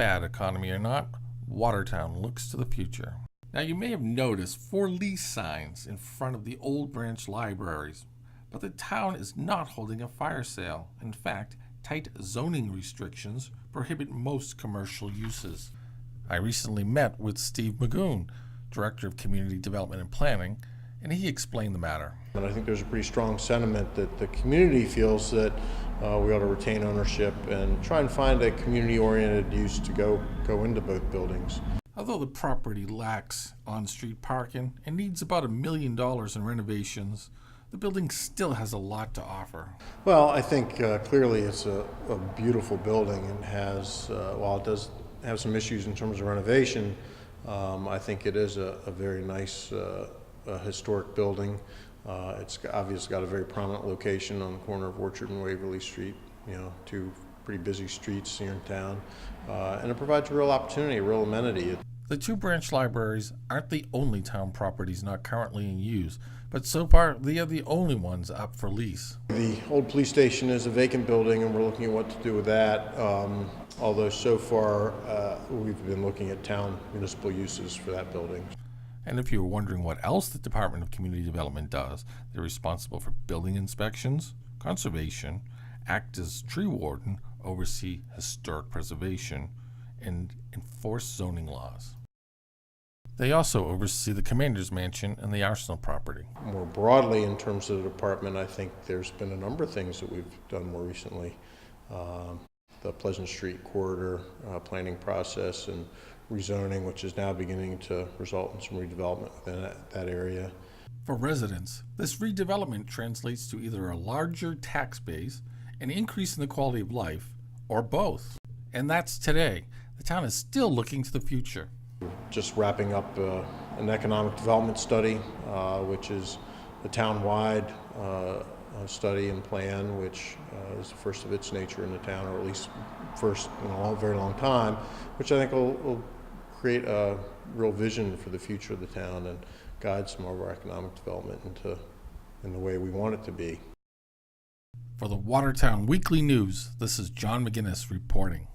bad economy or not, Watertown looks to the future. Now you may have noticed 4 lease signs in front of the old branch libraries, but the town is not holding a fire sale. In fact, tight zoning restrictions prohibit most commercial uses. I recently met with Steve Magoon, Director of Community Development and Planning, and he explained the matter. And I think there's a pretty strong sentiment that the community feels that we ought to retain ownership and try and find a community-oriented use to go into both buildings. Although the property lacks on-street parking and needs about $1 million in renovations, the building still has a lot to offer. Well, I think clearly it's a beautiful building and has, while it does have some issues in terms of renovation, I think it is a very nice historic building. It's obviously got a very prominent location on the corner of Orchard and Waverly Street, two pretty busy streets here in town, and it provides a real opportunity, a real amenity. The 2 branch libraries aren't the only town properties not currently in use, but so far they are the only ones up for lease. The old police station is a vacant building and we're looking at what to do with that, although so far we've been looking at town municipal uses for that building. And if you were wondering what else the Department of Community Development does, they're responsible for building inspections, conservation, act as tree warden, oversee historic preservation, and enforce zoning laws. They also oversee the Commander's Mansion and the Arsenal property. More broadly, in terms of the department, I think there's been a number of things that we've done more recently. The Pleasant Street corridor planning process and rezoning, which is now beginning to result in some redevelopment within that area. For residents, this redevelopment translates to either a larger tax base, an increase in the quality of life, or both. And that's today. The town is still looking to the future. Just wrapping up an economic development study, which is a town-wide study and plan, which is the first of its nature in the town, or at least first in a very long time, which I think will create a real vision for the future of the town and guide some of our economic development in the way we want it to be. For the Watertown Weekly News, this is John McGinnis reporting.